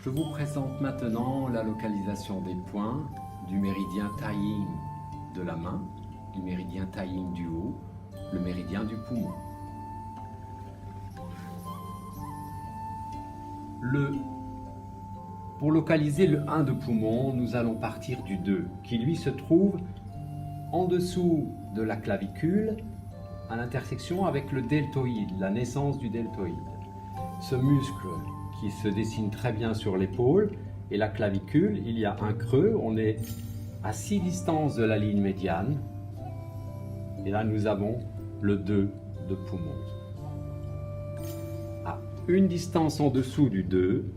Je vous présente maintenant la localisation des points du méridien Taiying de la main, du méridien Taiying du haut, le méridien du poumon. Pour localiser le 1 de poumon, nous allons partir du 2, qui lui se trouve en dessous de la clavicule, à l'intersection avec le deltoïde, la naissance du deltoïde. Ce muscle qui se dessine très bien sur l'épaule et la clavicule, il y a un creux, on est à 6 distances de la ligne médiane. Et là, nous avons le 2 de poumon. À une distance en dessous du 2,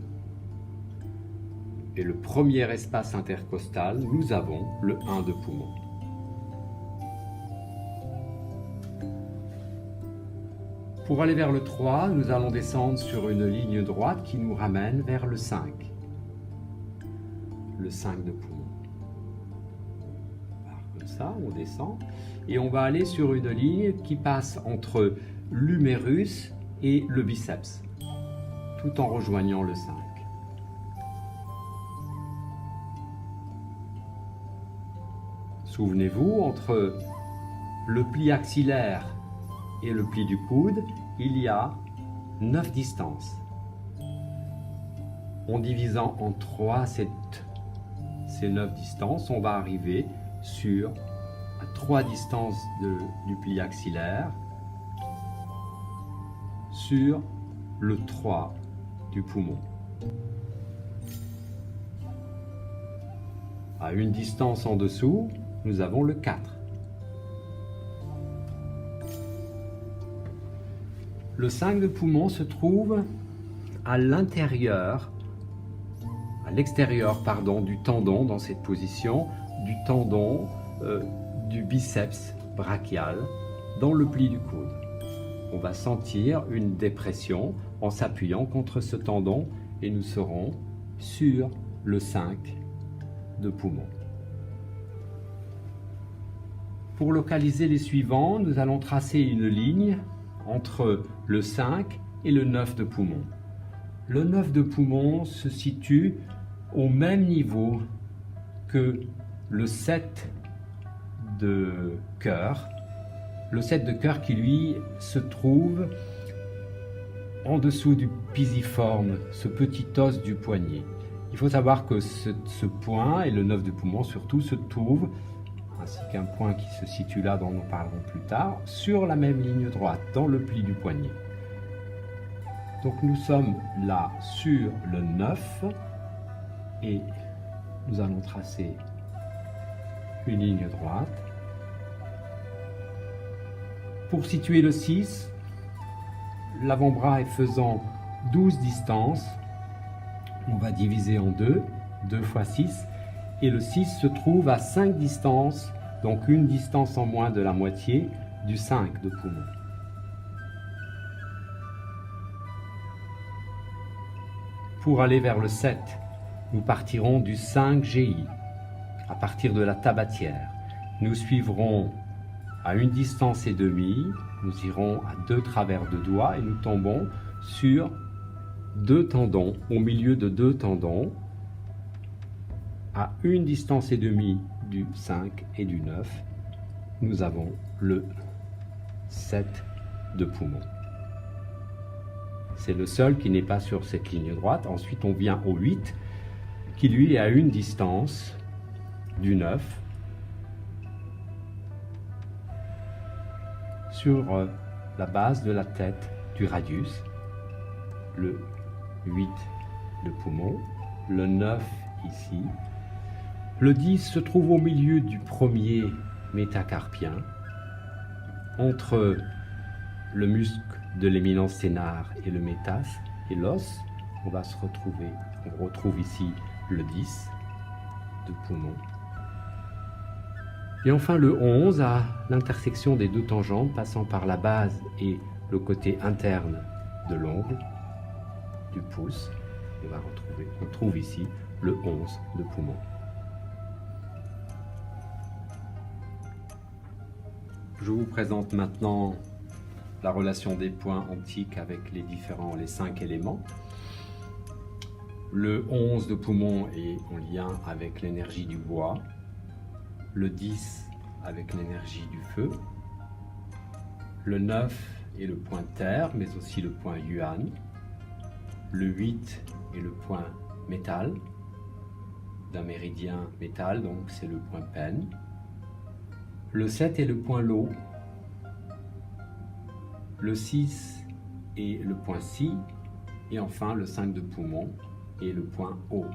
et le premier espace intercostal, nous avons le 1 de poumon. Pour aller vers le 3, nous allons descendre sur une ligne droite qui nous ramène vers le 5. Le 5 de poumon. Alors, comme ça, on descend. Et on va aller sur une ligne qui passe entre l'humérus et le biceps, tout en rejoignant le 5. Souvenez-vous, entre le pli axillaire et le pli du coude, il y a 9 distances. En divisant en 3 ces 9 distances, on va arriver à 3 distances du pli axillaire, sur le 3 du poumon. À une distance en dessous, nous avons le 4. Le 5 de poumon se trouve à l'extérieur du tendon, dans cette position, du tendon du biceps brachial, dans le pli du coude. On va sentir une dépression en s'appuyant contre ce tendon et nous serons sur le 5 de poumon. Pour localiser les suivants, nous allons tracer une ligne entre le 5 et le 9 de poumon. Le 9 de poumon se situe au même niveau que le 7 de cœur. Le 7 de cœur qui lui se trouve en dessous du pisiforme, ce petit os du poignet. Il faut savoir que ce point, et le 9 de poumon surtout, se trouve, ainsi qu'un point qui se situe là dont nous parlerons plus tard, sur la même ligne droite, dans le pli du poignet. Donc nous sommes là sur le 9 et nous allons tracer une ligne droite. Pour situer le 6, l'avant-bras est faisant 12 distances, on va diviser en 2, 2 fois 6, et le 6 se trouve à 5 distances, donc une distance en moins de la moitié du 5 de poumon. Pour aller vers le 7, nous partirons du 5 GI, à partir de la tabatière. Nous suivrons à une distance et demie, nous irons à 2 travers de doigts et nous tombons sur 2 tendons, au milieu de 2 tendons, à une distance et demie du 5 et du 9, nous avons le 7 de poumon. C'est le seul qui n'est pas sur cette ligne droite. Ensuite, on vient au 8, qui lui est à une distance du 9, sur la base de la tête du radius, le 8 de poumon, le 9 ici. Le 10 se trouve au milieu du premier métacarpien, entre le muscle de l'éminence sénare et le métas et l'os. On retrouve ici le 10 de poumon. Et enfin le 11 à l'intersection des 2 tangentes passant par la base et le côté interne de l'ongle du pouce. On trouve ici le 11 de poumon. Je vous présente maintenant la relation des points optiques avec les 5 éléments. Le 11 de poumon est en lien avec l'énergie du bois. Le 10 avec l'énergie du feu. Le 9 est le point terre, mais aussi le point yuan. Le 8 est le point métal, d'un méridien métal, donc c'est le point pen. Le 7 est le point l'eau. Le 6 est le point si. Et enfin le 5 de poumon est le point eau.